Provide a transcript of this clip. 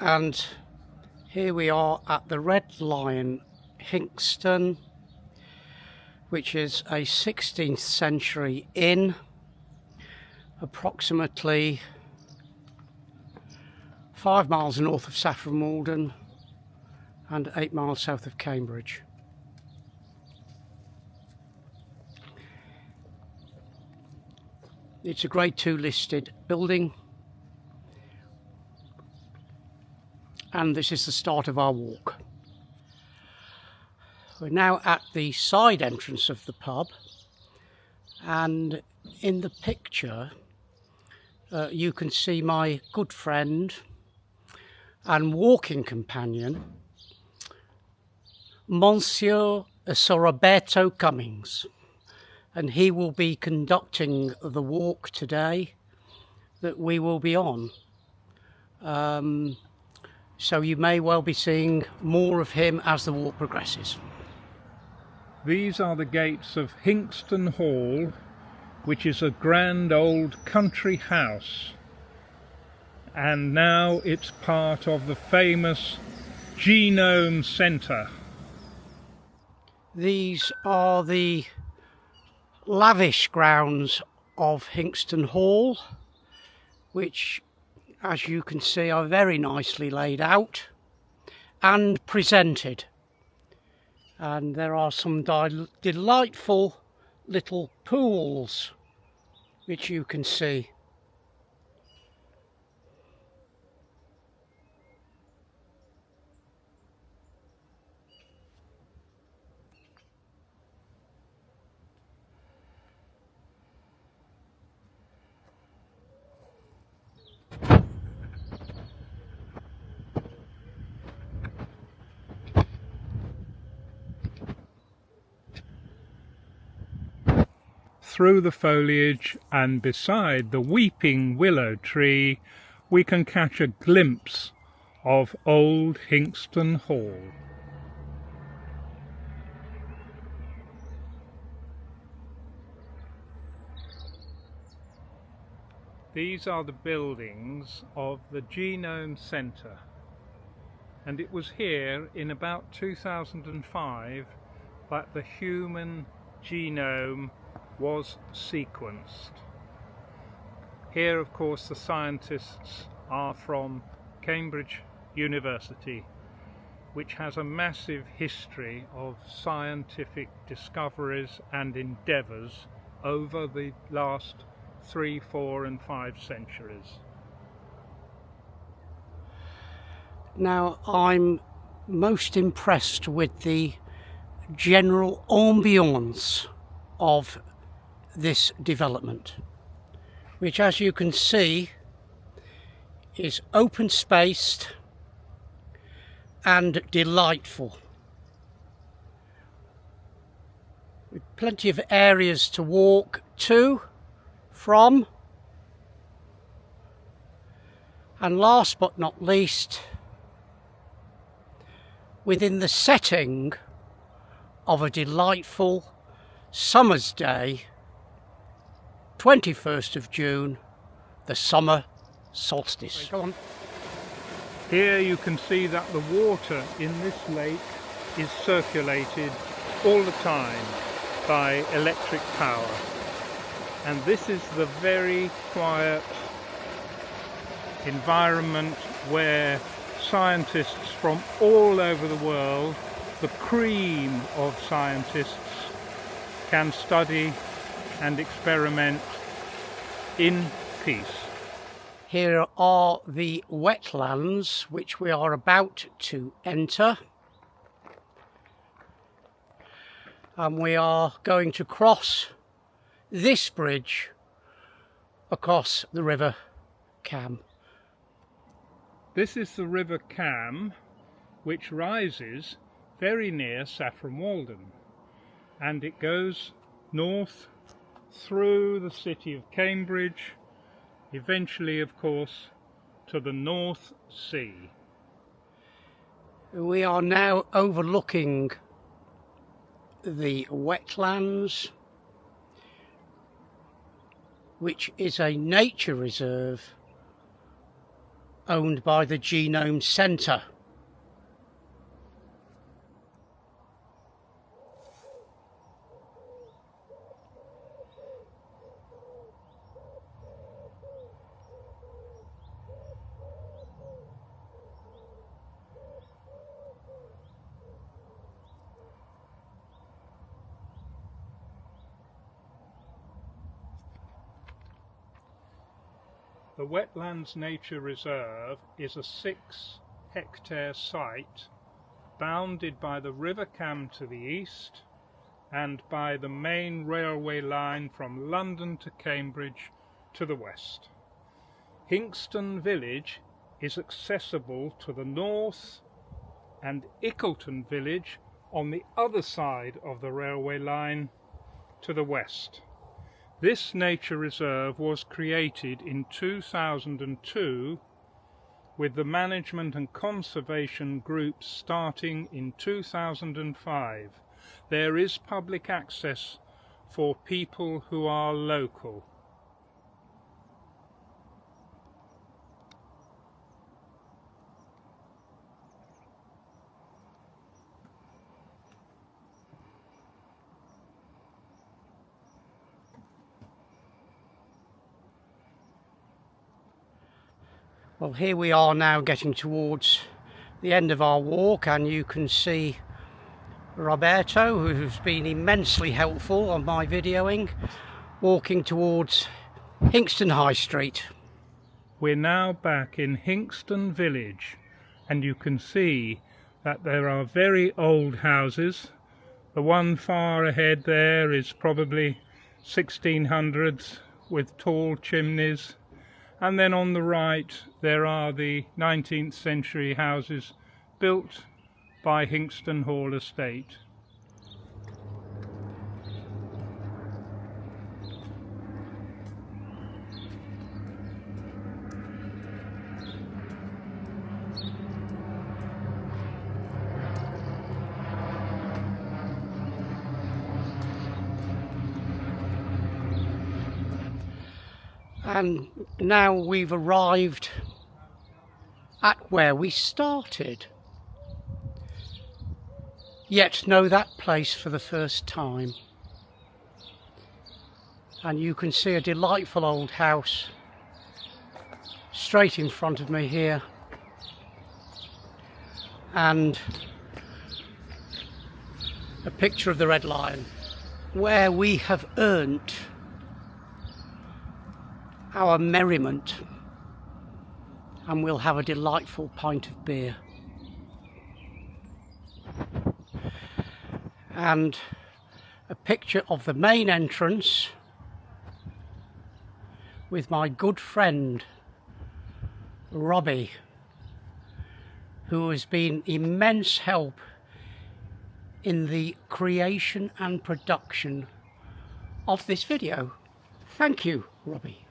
And here we are at the Red Lion, Hinxton, which is a 16th century inn, approximately 5 miles north of Saffron Walden and 8 miles south of Cambridge. It's a Grade 2 listed building, and this is the start of our walk. We're now at the side entrance of the pub, and in the picture you can see my good friend and walking companion, Monsieur Sir Roberto Cummings, and he will be conducting the walk today that we will be on. So you may well be seeing more of him as the walk progresses. These are the gates of Hinxton Hall, which is a grand old country house, and now it's part of the famous Genome Centre. These are the lavish grounds of Hinxton Hall, which, as you can see, are very nicely laid out and presented. And there are some delightful little pools which you can see. Through the foliage and beside the weeping willow tree, we can catch a glimpse of old Hinxton Hall. These are the buildings of the Genome Centre, and it was here in about 2005 that the human genome was sequenced. Here, of course, the scientists are from Cambridge University, which has a massive history of scientific discoveries and endeavours over the last 3, 4 and 5 centuries. Now, I'm most impressed with the general ambience of this development, which, as you can see, is open spaced and delightful, with plenty of areas to walk to, from, and last but not least, within the setting of a delightful summer's day, 21st of June, the summer solstice. Go on. Here you can see that the water in this lake is circulated all the time by electric power, and this is the very quiet environment where scientists from all over the world, the cream of scientists, can study and experiment in peace. Here are the wetlands which we are about to enter, and we are going to cross this bridge across the River Cam. This is the River Cam, which rises very near Saffron Walden, and it goes north through the city of Cambridge, eventually, of course, to the North Sea. We are now overlooking the wetlands, which is a nature reserve owned by the Genome Centre. The Wetlands Nature Reserve is a 6-hectare site bounded by the River Cam to the east and by the main railway line from London to Cambridge to the west. Hinxton Village is accessible to the north and Ickleton Village on the other side of the railway line to the west. This nature reserve was created in 2002 with the management and conservation groups starting in 2005. There is public access for people who are local. Well, here we are now getting towards the end of our walk, and you can see Roberto, who's been immensely helpful on my videoing, walking towards Hinxton High Street. We're now back in Hinxton Village, and you can see that there are very old houses. The one far ahead there is probably 1600s with tall chimneys. And then on the right there are the 19th century houses built by Hinxton Hall Estate. And now we've arrived at where we started. Yet know that place for the first time. And you can see a delightful old house straight in front of me here. And a picture of the Red Lion, where we have earned our merriment, and we'll have a delightful pint of beer. And a picture of the main entrance with my good friend Robbie, who has been immense help in the creation and production of this video. Thank you, Robbie.